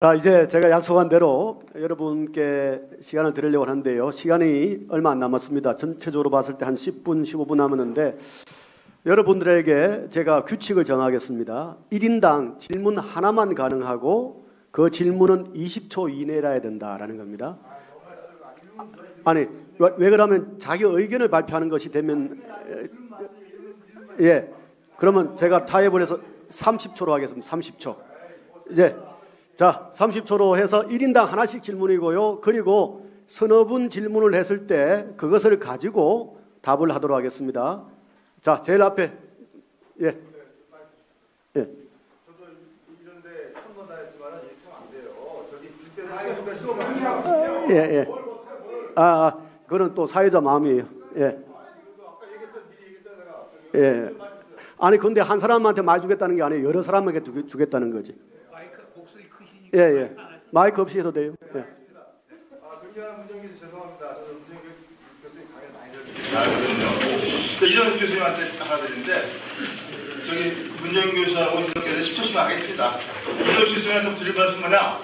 자, 이제 제가 약속한 대로 여러분께 시간을 드리려고 하는데요. 시간이 얼마 안 남았습니다. 전체적으로 봤을 때 한 10분, 15분 남았는데 여러분들에게 제가 규칙을 정하겠습니다. 1인당 질문 하나만 가능하고 그 질문은 20초 이내라 해야 된다라는 겁니다. 아니, 왜 그러면 자기 의견을 발표하는 것이 되면 그러면 제가 타협을 해서 30초로 하겠습니다. 30초. 이제 자, 30초로 해서 1인당 하나씩 질문이고요. 그리고 서너 분 질문을 했을 때 그것을 가지고 답을 하도록 하겠습니다. 자, 제일 앞에. 예. 저도 이런데 한 번 다 했지만 이렇게 하면 안 돼요. 저기 줄 때는 시간 예. 그건 또 사회자 마음이에요. 예. 아까 얘기했던 미리 얘기했던 내가 예. 아니, 근데 한 사람한테 많이 주겠다는 게 아니에요. 여러 사람에게 주겠다는 거지. 예. 마이크 없이 해도 돼요. 예. 존경하는 문정교수 죄송합니다. 저도 문정교 교수님 강의 많이 들었거든요. 이전 교수님한테 하나 드리는데 저기 문정 교수하고 이전 교수 10초씩만 하겠습니다. 이전 교수님한테 드릴 말씀 뭐냐?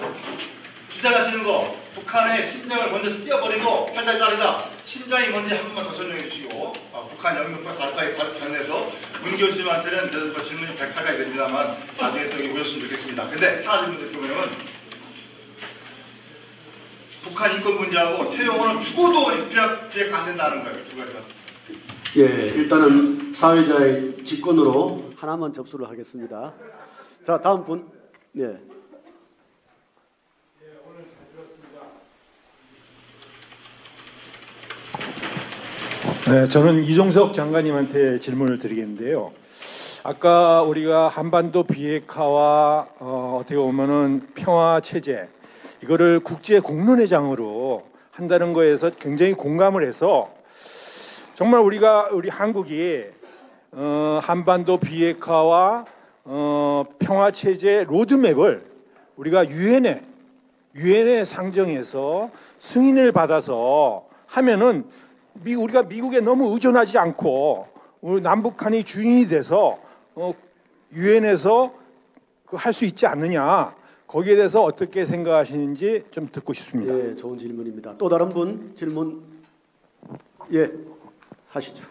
주장하시는 거 북한의 심장을 먼저 띄어버리고 팔다리 자르자. 심장이 뭔지 한 번만 더 설명해 주시고 북한 영역과 살까지 관해서 문 교수님한테는 질문이 108가지 됩니다만 나중에 저기 오셨으면 좋겠습니다. 근데 하나 질문 드리면 북한 인권 문제하고 태용호는 죽어도 비핵 안 된다는 거예요. 두 가지가. 예, 일단은 사회자의 직권으로 하나만 접수를 하겠습니다. 자, 다음 분. 예. 네, 저는 이종석 장관님한테 질문을 드리겠는데요. 아까 우리가 한반도 비핵화와 어떻게 보면은 평화 체제 이거를 국제 공론회장으로 한다는 거에서 굉장히 공감을 해서 정말 우리 한국이 한반도 비핵화와 평화 체제 로드맵을 우리가 유엔에 상정해서 승인을 받아서 하면은 우리가 미국에 너무 의존하지 않고 남북한이 주인이 돼서 유엔에서 할 수 있지 않느냐. 거기에 대해서 어떻게 생각하시는지 좀 듣고 싶습니다. 예, 좋은 질문입니다. 또 다른 분 질문 하시죠.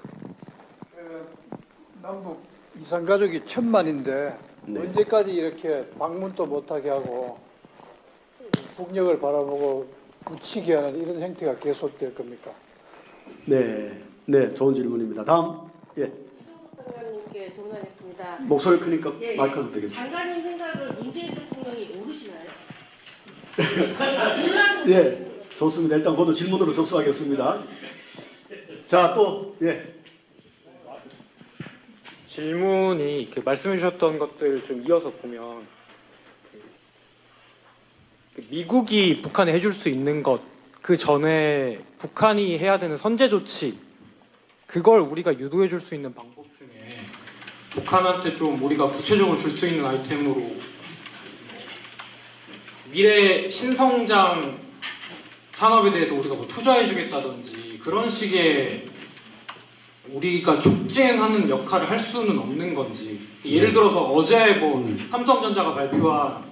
남북 이산가족이 1000만인데 네. 언제까지 이렇게 방문도 못하게 하고 북녘을 바라보고 묻히게 하는 이런 행태가 계속될 겁니까? 네, 좋은 질문입니다. 다음. 예. 장관님께 질문하겠습니다. 목소리 크니까 마이크도 되겠습니다. 장관님 생각을 문재인 대통령이 모르시나요? 예, 좋습니다. 일단 그것도 질문으로 접수하겠습니다. 자, 또 질문이 말씀해 주셨던 것들 좀 이어서 보면 미국이 북한에 해줄 수 있는 것, 그 전에 북한이 해야 되는 선제 조치, 그걸 우리가 유도해 줄 수 있는 방법 중에 북한한테 좀 우리가 구체적으로 줄 수 있는 아이템으로 미래 신성장 산업에 대해서 우리가 투자해 주겠다든지 그런 식의 우리가 촉진하는 역할을 할 수는 없는 건지. 예를 들어서 어제 삼성전자가 발표한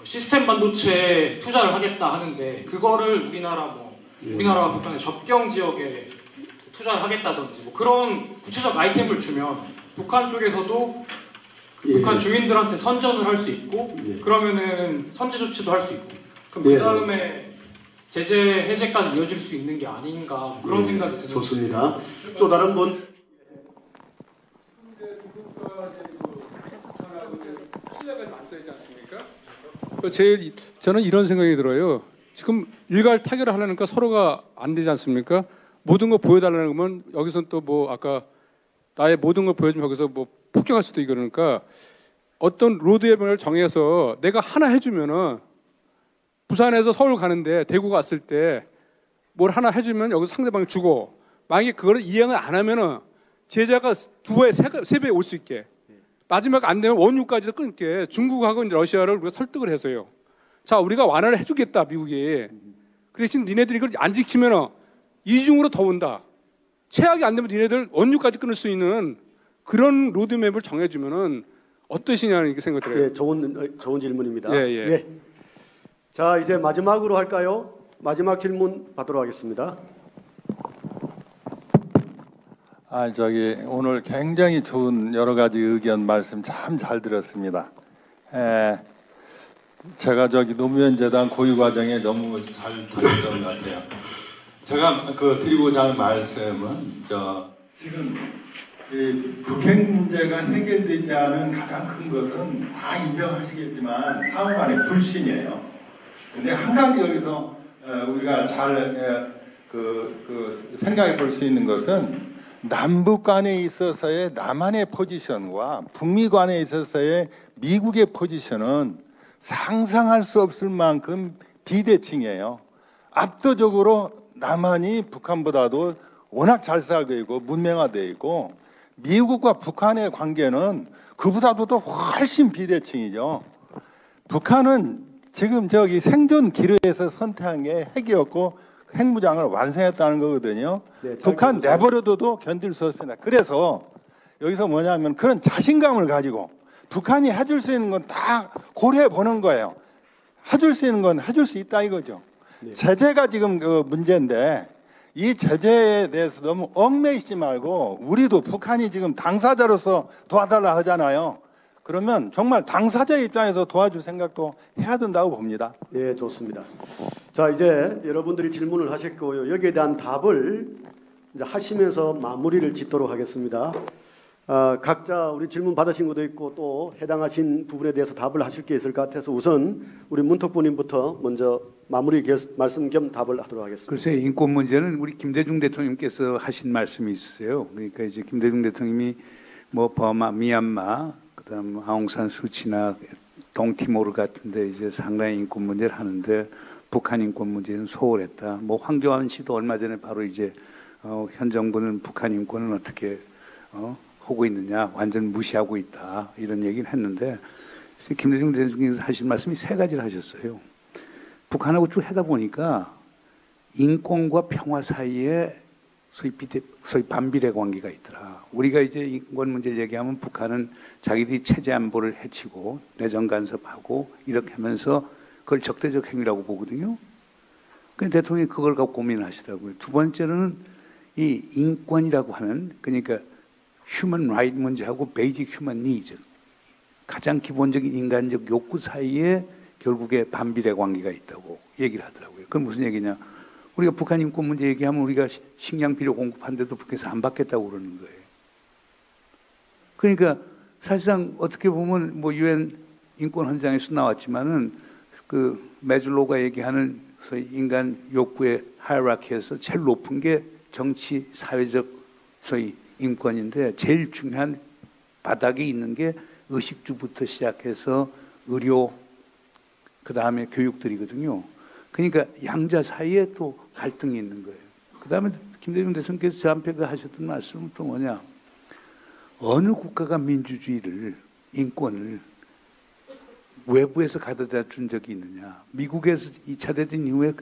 시스템 반도체에 투자를 하겠다 하는데 그거를 우리나라와 북한의 접경 지역에 투자를 하겠다든지 그런 구체적 아이템을 주면 북한 쪽에서도 북한 주민들한테 선전을 할 수 있고 그러면은 선제 조치도 할 수 있고 그럼 그 다음에 제재 해제까지 이어질 수 있는 게 아닌가 그런 생각이 드는. 좋습니다. 또 다른 분. 저는 이런 생각이 들어요. 지금 일괄 타결을 하려니까 서로가 안 되지 않습니까? 모든 거 보여달라는 거면 여기서 또 아까 나의 모든 거 보여주면 여기서 폭격할 수도 있고 그러니까 어떤 로드맵을 정해서 내가 하나 해주면은 부산에서 서울 가는데 대구 갔을 때 뭘 하나 해주면 여기서 상대방이 주고 만약에 그거를 이행을 안 하면은 제재가 2배, 3배 올 수 있게 마지막 안 되면 원유까지 끊게 중국하고 이제 러시아를 우리가 설득을 해서요. 자, 우리가 완화를 해주겠다 미국이. 그 대신 니네들이 이걸 안 지키면은 이중으로 더 온다. 최악이 안 되면 니네들 원유까지 끊을 수 있는 그런 로드맵을 정해주면은 어떠시냐는 이렇게 생각 들어요. 예, 좋은 질문입니다. 예. 자, 이제 마지막으로 할까요? 마지막 질문 받도록 하겠습니다. 오늘 굉장히 좋은 여러 가지 의견 말씀 참 잘 들었습니다. 제가 노무현 재단 고유 과정에 너무 잘 들었던 것 같아요. 제가 드리고자 하는 말씀은 지금 이 북핵 문제가 해결되지 않은 가장 큰 것은 다 인정하시겠지만 상호 간의 불신이에요. 근데 한 가지 여기서 우리가 잘 생각해 볼 수 있는 것은 남북 간에 있어서의 남한의 포지션과 북미 간에 있어서의 미국의 포지션은 상상할 수 없을 만큼 비대칭이에요. 압도적으로 남한이 북한보다도 워낙 잘 살고 있고 문명화되어 있고 미국과 북한의 관계는 그보다도 더 훨씬 비대칭이죠. 북한은 지금 생존 기로에서 선택한 게 핵이었고 핵무장을 완성했다는 거거든요. 네, 북한 내버려둬도 견딜 수 없습니다. 그래서 여기서 뭐냐면 그런 자신감을 가지고 북한이 해줄 수 있는 건 다 고려해 보는 거예요. 해줄 수 있는 건 해줄 수 있다 이거죠. 네. 제재가 지금 문제인데 이 제재에 대해서 너무 얽매이지 말고 우리도 북한이 지금 당사자로서 도와달라 하잖아요. 그러면 정말 당사자 입장에서 도와줄 생각도 해야 된다고 봅니다. 예, 좋습니다. 자, 이제 여러분들이 질문을 하셨고요. 여기에 대한 답을 이제 하시면서 마무리를 짓도록 하겠습니다. 각자 우리 질문 받으신 것도 있고 또 해당하신 부분에 대해서 답을 하실 게 있을 것 같아서 우선 우리 문턱부님부터 먼저 마무리 말씀 겸 답을 하도록 하겠습니다. 글쎄, 인권 문제는 우리 김대중 대통령께서 하신 말씀이 있으세요. 그러니까 이제 김대중 대통령이 버마, 미얀마, 그다음 아웅산 수치나 동티모르 같은데 이제 상당히 인권 문제를 하는데 북한 인권 문제는 소홀했다. 황교안 씨도 얼마 전에 바로 이제 현 정부는 북한 인권은 어떻게 하고 있느냐, 완전 무시하고 있다 이런 얘기를 했는데 김대중 대통령께서 하신 말씀이 세 가지를 하셨어요. 북한하고 쭉 하다 보니까 인권과 평화 사이에 소위 반비례 관계가 있더라. 우리가 이제 인권 문제를 얘기하면 북한은 자기들이 체제 안보를 해치고 내정 간섭하고 이렇게 하면서 그걸 적대적 행위라고 보거든요. 그런데 대통령이 그걸 갖고 고민을 하시더라고요. 두 번째로는 이 인권이라고 하는 그러니까 휴먼 라이트 문제하고 베이직 휴먼 니즈 가장 기본적인 인간적 욕구 사이에 결국에 반비례 관계가 있다고 얘기를 하더라고요. 그건 무슨 얘기냐? 우리가 북한 인권 문제 얘기하면 우리가 식량 비료 공급하는데도 북한에서 안 받겠다고 그러는 거예요. 그러니까 사실상 어떻게 보면 유엔 인권 헌장에서 나왔지만은 메즐로가 얘기하는 소위 인간 욕구의 하이라키에서 제일 높은 게 정치, 사회적 소위 인권인데 제일 중요한 바닥에 있는 게 의식주부터 시작해서 의료, 그 다음에 교육들이거든요. 그러니까 양자 사이에 또 갈등이 있는 거예요. 그 다음에 김대중 대통령께서 저한테 하셨던 말씀은 또 뭐냐. 어느 국가가 민주주의를, 인권을 외부에서 가져다 준 적이 있느냐. 미국에서 2차 대전 이후에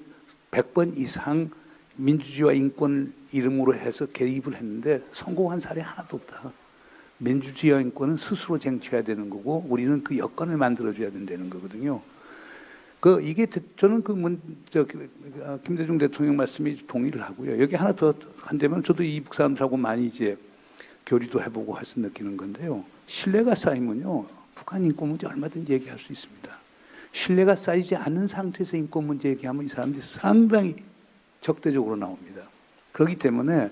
100번 이상 민주주의와 인권 이름으로 해서 개입을 했는데 성공한 사례 하나도 없다. 민주주의와 인권은 스스로 쟁취해야 되는 거고 우리는 그 여건을 만들어줘야 된다는 거거든요. 이게 저는 김대중 대통령 말씀이 동의를 하고요. 여기 하나 더 한다면 저도 이북 사람들하고 많이 이제 교류도 해보고 해서 느끼는 건데요. 신뢰가 쌓이면요. 북한 인권 문제 얼마든지 얘기할 수 있습니다. 신뢰가 쌓이지 않은 상태에서 인권 문제 얘기하면 이 사람들이 상당히 적대적으로 나옵니다. 그렇기 때문에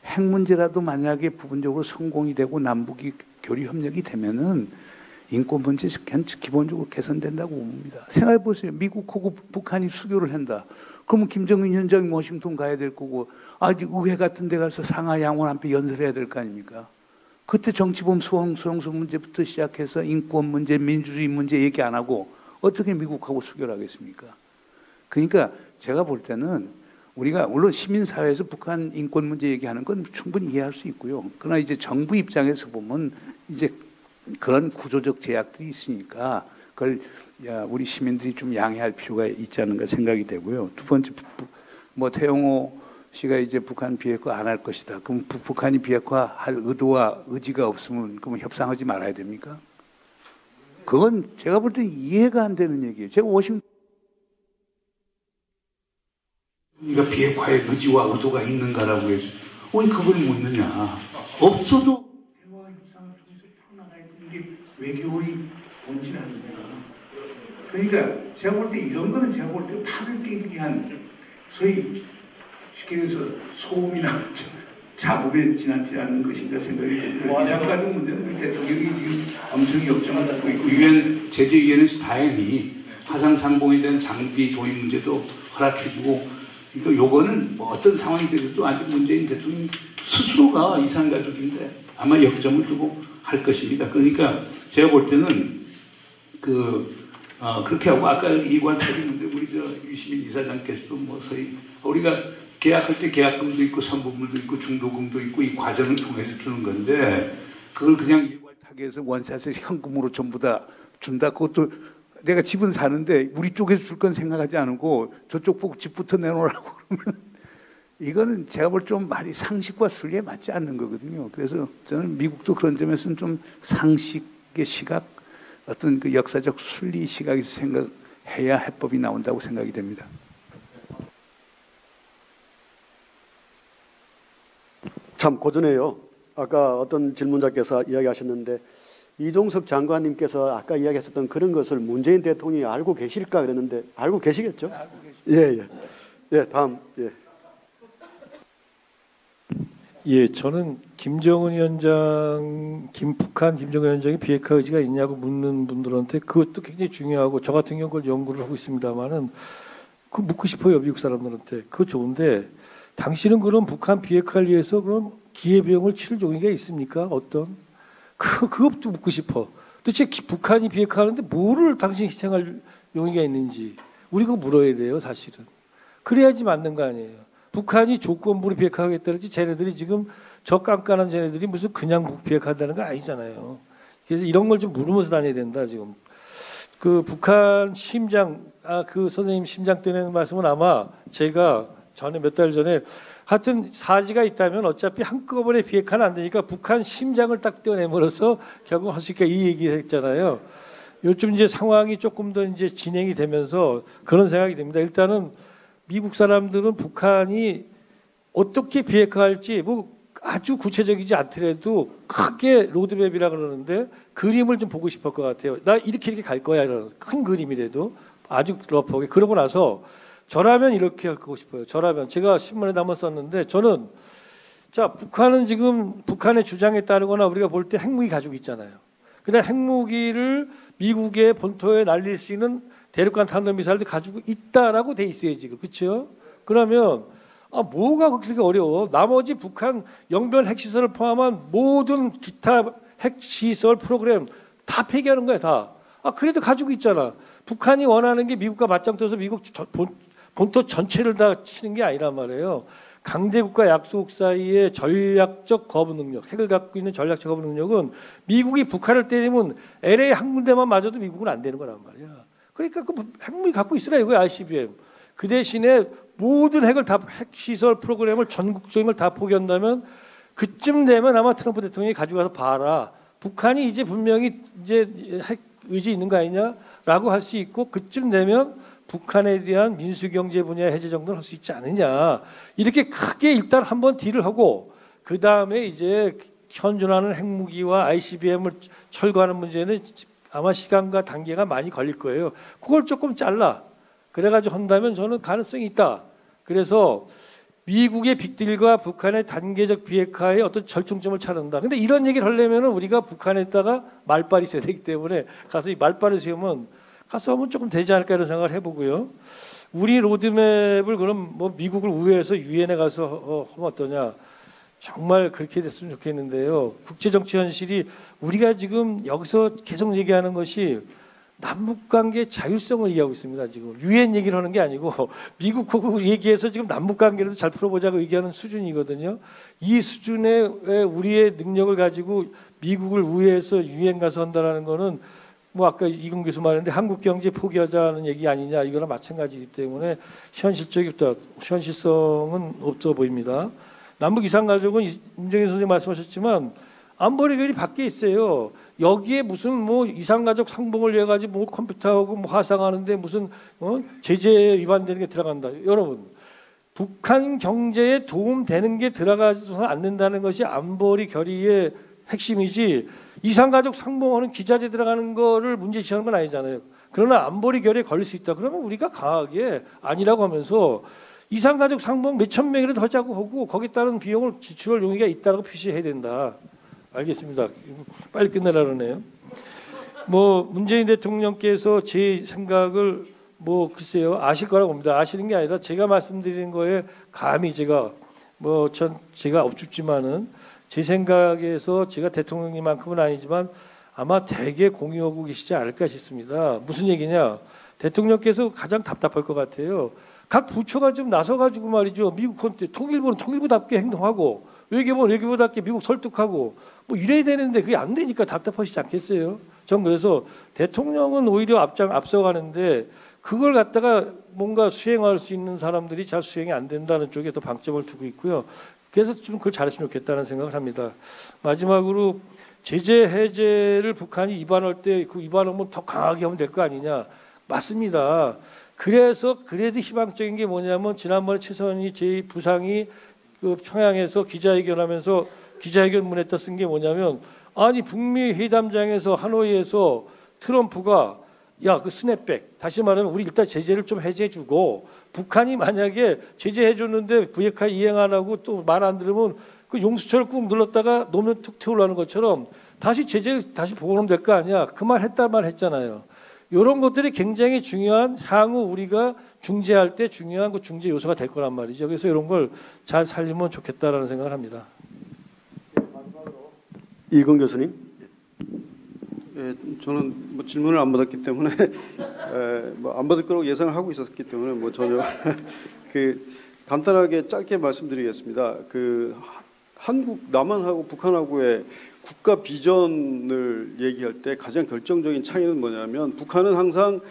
핵 문제라도 만약에 부분적으로 성공이 되고 남북이 교류 협력이 되면은 인권 문제 기본적으로 개선된다고 봅니다. 생각해 보세요. 미국하고 북한이 수교를 한다. 그러면 김정은 위원장이 워싱턴 가야 될 거고 의회 같은 데 가서 상하 양원 앞에 연설해야 될 거 아닙니까? 그때 정치범 수용소 문제부터 시작해서 인권 문제, 민주주의 문제 얘기 안 하고 어떻게 미국하고 수교를 하겠습니까? 그러니까 제가 볼 때는 우리가 물론 시민사회에서 북한 인권 문제 얘기하는 건 충분히 이해할 수 있고요. 그러나 이제 정부 입장에서 보면 이제 그런 구조적 제약들이 있으니까 그걸 우리 시민들이 좀 양해할 필요가 있지 않은가 생각이 되고요. 두 번째, 태영호 씨가 이제 북한 비핵화 안 할 것이다. 그럼 북한이 비핵화할 의도와 의지가 없으면 그럼 협상하지 말아야 됩니까? 그건 제가 볼 때 이해가 안 되는 얘기예요. 제가 워싱턴 우리가 비핵화의 의지와 의도가 있는가라고 해서 왜 그걸 묻느냐. 없어도 대화와 협상을 통해서 풀어나가야 되는 게 외교의 본질 아닙니까? 그러니까 제가 볼 때 이런 거는 제가 볼 때 판을 깨기 위한 소위 쉽게 해서 소음이나 자국에 지나지 않는 것인가 생각이 듭니다. 이상가족 문제는 우리 대통령이 지금 엄청 역정을 갖고 있고 유엔 제재위원회에서 다행히 화상상봉에 대한 장비 도입 문제도 허락해주고 그러니까 요거는 뭐 어떤 상황이 되어도 아직 문재인 대통령 스스로가 이산가족인데 아마 역점을 두고 할 것입니다. 그러니까 제가 볼 때는 그렇게 하고 아까 이관 타기 문제 우리 저 유시민 이사장께서도 뭐 소위 우리가 계약할 때 계약금도 있고 선부금도 있고 중도금도 있고 이 과정을 통해서 주는 건데 그걸 그냥 일괄 타기해서 원샷을 현금으로 전부 다 준다. 그것도 내가 집은 사는데 우리 쪽에서 줄 건 생각하지 않고 저쪽 보고 집부터 내놓으라고 그러면 이거는 제가 볼 좀 말이 상식과 순리에 맞지 않는 거거든요. 그래서 저는 미국도 그런 점에서는 좀 상식의 시각, 어떤 그 역사적 순리 시각에서 생각해야 해법이 나온다고 생각이 됩니다. 참 고전해요. 아까 어떤 질문자께서 이야기하셨는데 이종석 장관님께서 아까 이야기하셨던 그런 것을 문재인 대통령이 알고 계실까 그랬는데 알고 계시겠죠? 알고 계시죠. 예, 다음. 예, 저는 김정은 위원장, 북한 김정은 위원장이 비핵화 의지가 있냐고 묻는 분들한테 그것도 굉장히 중요하고 저 같은 경우 그걸 연구를 하고 있습니다만은 그거 묻고 싶어요, 미국 사람들한테. 그거 좋은데 당신은 그럼 북한 비핵화를 위해서 그럼 기회비용을 치를 용의가 있습니까? 어떤? 그것도 묻고 싶어. 도대체 북한이 비핵화하는데 뭐를 당신이 희생할 용의가 있는지 우리가 물어야 돼요, 사실은. 그래야지 맞는 거 아니에요. 북한이 조건부로 비핵화하겠다든지 쟤네들이 지금 저 깐깐한 쟤네들이 무슨 그냥 비핵화한다는 거 아니잖아요. 그래서 이런 걸 좀 물으면서 다녀야 된다, 지금. 그 북한 심장, 그 선생님 심장 때문에 말씀은 아마 제가 전에 몇 달 전에 하여튼 사지가 있다면 어차피 한꺼번에 비핵화는 안 되니까 북한 심장을 딱 떼어내버려서 결국 할 수 있게 이 얘기를 했잖아요. 요즘 이제 상황이 조금 더 이제 진행이 되면서 그런 생각이 듭니다. 일단은 미국 사람들은 북한이 어떻게 비핵화할지 뭐 아주 구체적이지 않더라도 크게 로드맵이라 그러는데 그림을 좀 보고 싶을 것 같아요. 나 이렇게 갈 거야 이런 큰 그림이라도 아주 러프하게. 그러고 나서 저라면 이렇게 하고 싶어요. 저라면 제가 신문에 한번 썼는데 저는 자 북한은 지금 북한의 주장에 따르거나 우리가 볼 때 핵무기 가지고 있잖아요. 근데 핵무기를 미국의 본토에 날릴 수 있는 대륙간 탄도미사일도 가지고 있다라고 돼 있어요 지금. 그렇죠? 그러면 뭐가 그렇게 어려워? 나머지 북한 영변 핵시설을 포함한 모든 기타 핵시설 프로그램 다 폐기하는 거야 다. 그래도 가지고 있잖아. 북한이 원하는 게 미국과 맞짱떠서 미국 본토 전체를 다 치는 게 아니란 말이에요. 강대국과 약소국 사이의 전략적 거부 능력, 핵을 갖고 있는 전략적 거부 능력은 미국이 북한을 때리면 LA 한 군데만 맞아도 미국은 안 되는 거란 말이야. 그러니까 그 핵무기 갖고 있으라 이거야 ICBM. 그 대신에 모든 핵을 다 핵시설 프로그램을 전국적인 걸 다 포기한다면 그쯤 되면 아마 트럼프 대통령이 가지고 가서 봐라. 북한이 이제 분명히 이제 핵 의지 있는 거 아니냐라고 할 수 있고 그쯤 되면 북한에 대한 민수경제 분야 해제 정도는 할 수 있지 않느냐. 이렇게 크게 일단 한번 딜을 하고 그 다음에 이제 현존하는 핵무기와 ICBM을 철거하는 문제는 아마 시간과 단계가 많이 걸릴 거예요. 그걸 조금 잘라. 그래가지고 한다면 저는 가능성이 있다. 그래서 미국의 빅딜과 북한의 단계적 비핵화의 어떤 절충점을 찾는다. 근데 이런 얘기를 하려면 우리가 북한에다가 말빨이 있어야 되기 때문에 가서 이 말빨을 세우면 가서 하면 조금 되지 않을까 이런 생각을 해보고요. 우리 로드맵을 그럼 뭐 미국을 우회해서 유엔에 가서 하면 어떠냐. 정말 그렇게 됐으면 좋겠는데요. 국제정치 현실이 우리가 지금 여기서 계속 얘기하는 것이 남북관계 자율성을 얘기하고 있습니다. 지금 유엔 얘기를 하는 게 아니고 미국하고 얘기해서 지금 남북관계를 잘 풀어보자고 얘기하는 수준이거든요. 이 수준의 우리의 능력을 가지고 미국을 우회해서 유엔 가서 한다는 거는 뭐 아까 이금 교수 말했는데 한국 경제 포기하자는 얘기 아니냐 이거랑 마찬가지이기 때문에 현실성은 없어 보입니다. 남북 이산가족은 임정인 선생님 말씀하셨지만 안보리결이 밖에 있어요. 여기에 무슨 뭐 이산가족 상봉을 위해 가지고 뭐 컴퓨터하고 뭐 화상하는데 무슨 제재 위반되는 게 들어간다. 여러분, 북한 경제에 도움되는 게 들어가서 안 된다는 것이 안보리 결의의 핵심이지, 이산가족 상봉하는 기자재 들어가는 거를 문제시하는 건 아니잖아요. 그러나 안보리 결의에 걸릴 수 있다. 그러면 우리가 강하게 아니라고 하면서 이산가족 상봉 몇천 명이라도 하자고 하고 거기에 따른 비용을 지출할 용의가 있다고 표시해야 된다. 알겠습니다. 빨리 끝내라 그러네요. 뭐 문재인 대통령께서 제 생각을 뭐 글쎄요, 아실 거라고 봅니다. 아시는 게 아니라 제가 말씀드리는 거에 감히 제가 제가 업죽지만은 제 생각에서 제가 대통령님만큼은 아니지만 아마 대개 공유하고 계시지 않을까 싶습니다. 무슨 얘기냐? 대통령께서 가장 답답할 것 같아요. 각 부처가 좀 나서가지고 말이죠. 미국한테 통일부는 통일부답게 행동하고 외교부는 외교부답게 미국 설득하고 뭐 이래야 되는데 그게 안 되니까 답답하시지 않겠어요? 전 그래서 대통령은 오히려 앞서가는데 그걸 갖다가 뭔가 수행할 수 있는 사람들이 잘 수행이 안 된다는 쪽에 더 방점을 두고 있고요. 그래서 좀 그걸 잘했으면 좋겠다는 생각을 합니다. 마지막으로 제재 해제를 북한이 위반할 때 그 위반하면 더 강하게 하면 될 거 아니냐. 맞습니다. 그래서 그래도 희망적인 게 뭐냐면 지난번에 최선희 제2부상이 그 평양에서 기자회견하면서 기자회견문에다 쓴 게 뭐냐면, 아니 북미 회담장에서 하노이에서 트럼프가 야, 그 스냅백, 다시 말하면 우리 일단 제재를 좀 해제해주고 북한이 만약에 제재해줬는데 비핵화 이행 안 하고 또 말 안 들으면 그 용수철을 꾹 눌렀다가 놓으면 툭 튀어나오는 것처럼 다시 제재 다시 복원하면 될 거 아니야. 그 말 했단 말 했잖아요. 이런 것들이 굉장히 중요한, 향후 우리가 중재할 때 중요한 그 중재 요소가 될 거란 말이죠. 그래서 이런 걸 잘 살리면 좋겠다라는 생각을 합니다. 이건 교수님. 예, 저는 뭐 질문을 안 받았기 때문에 뭐 안 받을 거라고 예상을 하고 있었기 때문에 뭐 전혀 간단하게 짧게 말씀드리겠습니다. 한국 남한하고 북한하고의 국가 비전을 얘기할 때 가장 결정적인 차이는 뭐냐면, 북한은 항상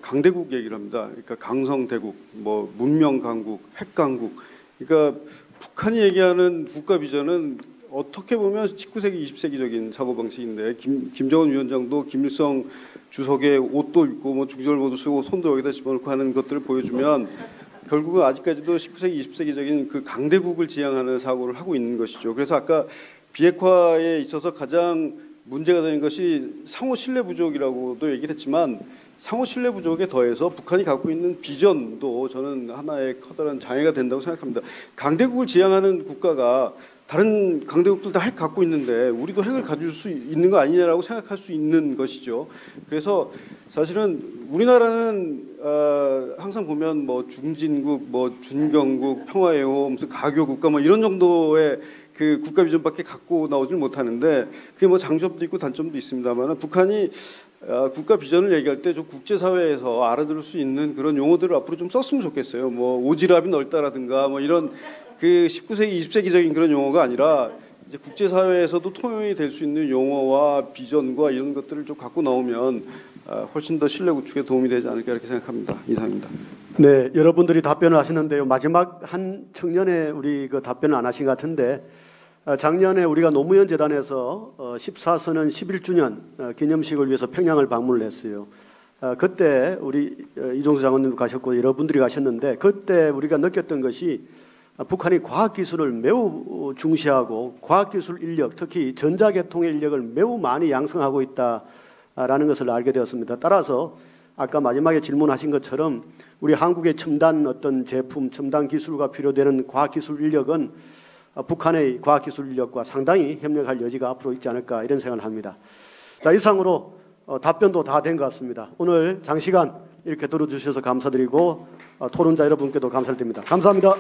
강대국 얘기를 합니다. 그러니까 강성대국, 뭐 문명 강국, 핵 강국. 그러니까 북한이 얘기하는 국가 비전은 어떻게 보면 19세기, 20세기적인 사고방식인데, 김정은 위원장도 김일성 주석의 옷도 입고 뭐 중절모도 쓰고 손도 여기다 집어넣고 하는 것들을 보여주면 결국은 아직까지도 19세기, 20세기적인 그 강대국을 지향하는 사고를 하고 있는 것이죠. 그래서 아까 비핵화에 있어서 가장 문제가 되는 것이 상호 신뢰 부족이라고도 얘기를 했지만, 상호 신뢰 부족에 더해서 북한이 갖고 있는 비전도 저는 하나의 커다란 장애가 된다고 생각합니다. 강대국을 지향하는 국가가 다른 강대국들 다 핵 갖고 있는데 우리도 핵을 가질 수 있는 거 아니냐라고 생각할 수 있는 것이죠. 그래서 사실은 우리나라는 항상 보면 뭐 중진국, 뭐 준경국, 평화해오, 무슨 가교국가 뭐 이런 정도의 그 국가 비전밖에 갖고 나오질 못하는데, 그게 뭐 장점도 있고 단점도 있습니다만, 북한이 국가 비전을 얘기할 때 좀 국제사회에서 알아들을 수 있는 그런 용어들을 앞으로 좀 썼으면 좋겠어요. 뭐 오지랖이 넓다라든가 뭐 이런 그 19세기, 20세기적인 그런 용어가 아니라 이제 국제사회에서도 통용이 될 수 있는 용어와 비전과 이런 것들을 좀 갖고 나오면 훨씬 더 신뢰 구축에 도움이 되지 않을까 이렇게 생각합니다. 이상입니다. 네, 여러분들이 답변을 하시는데요. 마지막 한 청년에 우리 그 답변을 안 하신 것 같은데, 작년에 우리가 노무현 재단에서 14선언 11주년 기념식을 위해서 평양을 방문을 했어요. 그때 우리 이종수 장관님도 가셨고 여러분들이 가셨는데, 그때 우리가 느꼈던 것이 북한이 과학기술을 매우 중시하고 과학기술 인력, 특히 전자계통의 인력을 매우 많이 양성하고 있다라는 것을 알게 되었습니다. 따라서 아까 마지막에 질문하신 것처럼 우리 한국의 첨단 어떤 제품, 첨단 기술과 필요되는 과학기술 인력은 북한의 과학기술 인력과 상당히 협력할 여지가 앞으로 있지 않을까 이런 생각을 합니다. 자, 이상으로 답변도 다 된 것 같습니다. 오늘 장시간 이렇게 들어주셔서 감사드리고 토론자 여러분께도 감사를 드립니다. 감사합니다.